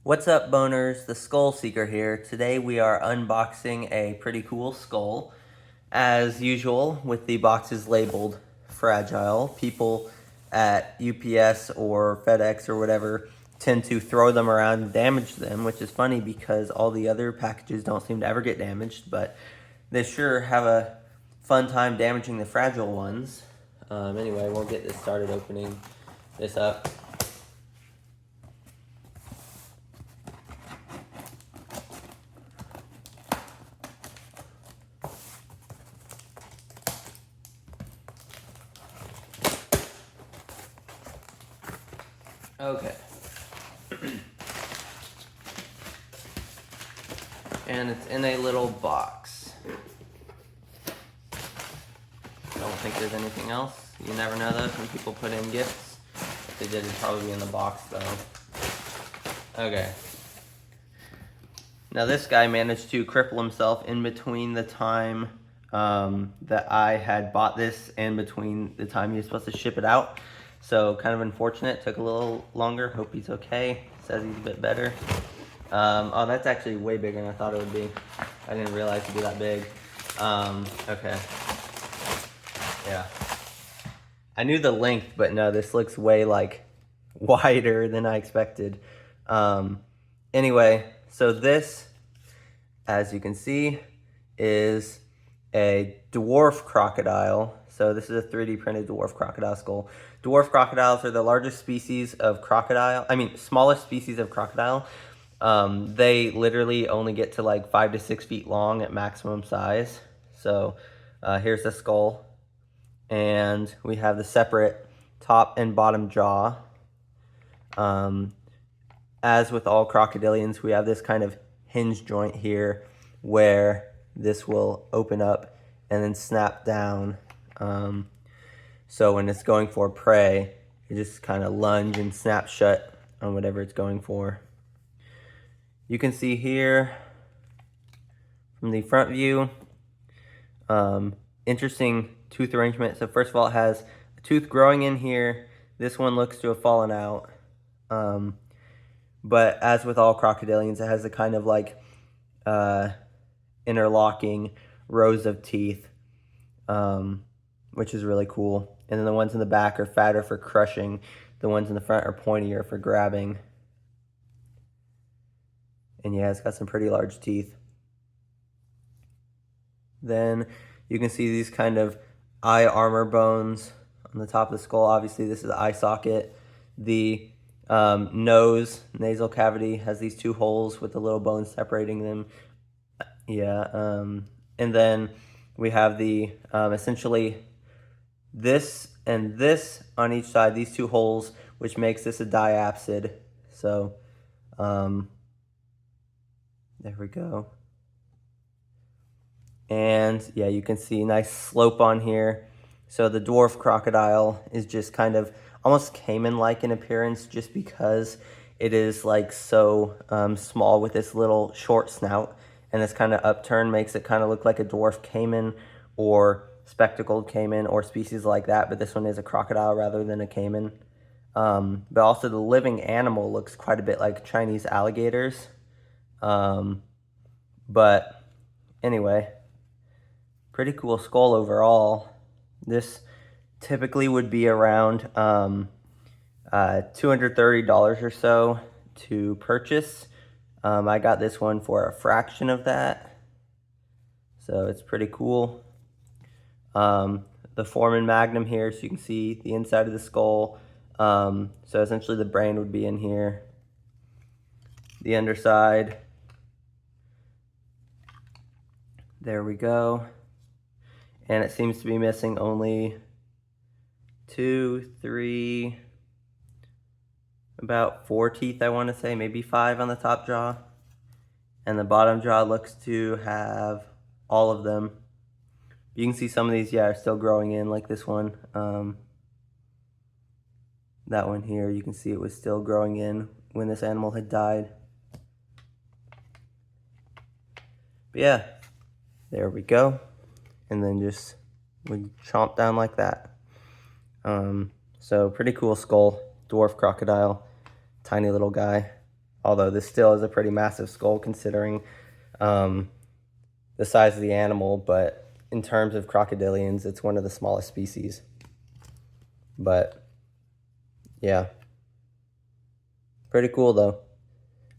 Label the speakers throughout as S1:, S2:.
S1: What's up, boners? The Skull Seeker here. Today we are unboxing a pretty cool skull. As usual, with the boxes labeled fragile, people at UPS or FedEx or whatever tend to throw them around and damage them, which is funny because all the other packages don't seem to ever get damaged, but they sure have a fun time damaging the fragile ones. Anyway, we'll get this started opening this up. Okay. And it's in a little box. I don't think there's anything else. You never know those when people put in gifts. If they did, it'd probably be in the box though. Okay. Now this guy managed to cripple himself in between the time that I had bought this and between the time he was supposed to ship it out. So kind of unfortunate, took a little longer. Hope he's okay. Says he's a bit better. Oh, that's actually way bigger than I thought it would be. I didn't realize it'd be that big. Okay. Yeah. I knew the length, but no, this looks way like wider than I expected. Anyway, so this, as you can see, is a dwarf crocodile. So this is a 3D printed dwarf crocodile skull. Dwarf crocodiles are the largest species of crocodile. Smallest species of crocodile. They literally only get to like 5 to 6 feet long at maximum size. So here's the skull. And we have the separate top and bottom jaw. As with all crocodilians, we have this kind of hinge joint here where this will open up and then snap down. So when it's going for prey, you just kind of lunge and snap shut on whatever it's going for. You can see here from the front view, interesting tooth arrangement. So first of all, it has a tooth growing in here. This one looks to have fallen out. But as with all crocodilians, it has a kind of like interlocking rows of teeth, which is really cool. And then the ones in the back are fatter for crushing. The ones in the front are pointier for grabbing. And yeah, it's got some pretty large teeth. Then you can see these kind of eye armor bones on the top of the skull. Obviously, this is the eye socket. The nasal cavity has these two holes with the little bones separating them. Yeah, and then we have the essentially this and this on each side, these two holes, which makes this a diapsid. So there we go. And yeah, you can see a nice slope on here. So the dwarf crocodile is just kind of almost caiman-like in appearance just because it is like so small with this little short snout. And this kind of upturn makes it kind of look like a dwarf caiman or spectacled caiman or species like that. But this one is a crocodile rather than a caiman. But also the living animal looks quite a bit like Chinese alligators. But anyway, pretty cool skull overall. This typically would be around $230 or so to purchase. I got this one for a fraction of that, so it's pretty cool. The foramen magnum here, so you can see the inside of the skull. So essentially the brain would be in here. The underside. There we go. And it seems to be missing only 2, 3, about 4 teeth, I want to say, maybe 5 on the top jaw. And the bottom jaw looks to have all of them. You can see some of these, yeah, are still growing in, like this one. That one here, you can see it was still growing in when this animal had died. But yeah, there we go. And then just would chomp down like that. So pretty cool skull, dwarf crocodile, tiny little guy. although this still is a pretty massive skull considering the size of the animal, but in terms of crocodilians, it's one of the smallest species. But yeah, pretty cool though.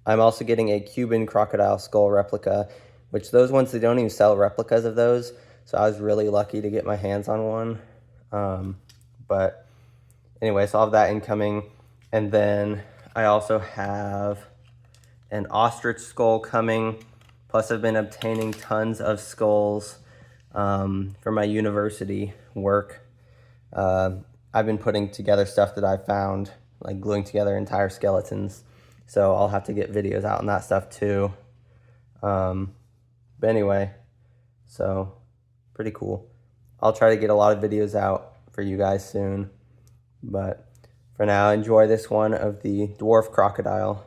S1: I'm also getting a Cuban crocodile skull replica, which those ones, they don't even sell replicas of those, so I was really lucky to get my hands on one. But anyway, so I'll have that incoming. And then I also have an ostrich skull coming. Plus I've been obtaining tons of skulls for my university work. I've been putting together stuff that I found, like gluing together entire skeletons. So I'll have to get videos out on that stuff too. But anyway, so pretty cool. I'll try to get a lot of videos out for you guys soon. But for now, enjoy this one of the dwarf crocodile.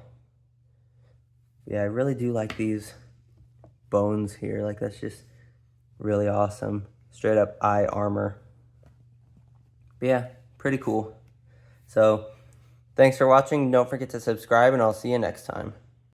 S1: Yeah, I really do like these bones here. Like, that's just really awesome. Straight up eye armor. But yeah, pretty cool. So thanks for watching. Don't forget to subscribe, and I'll see you next time.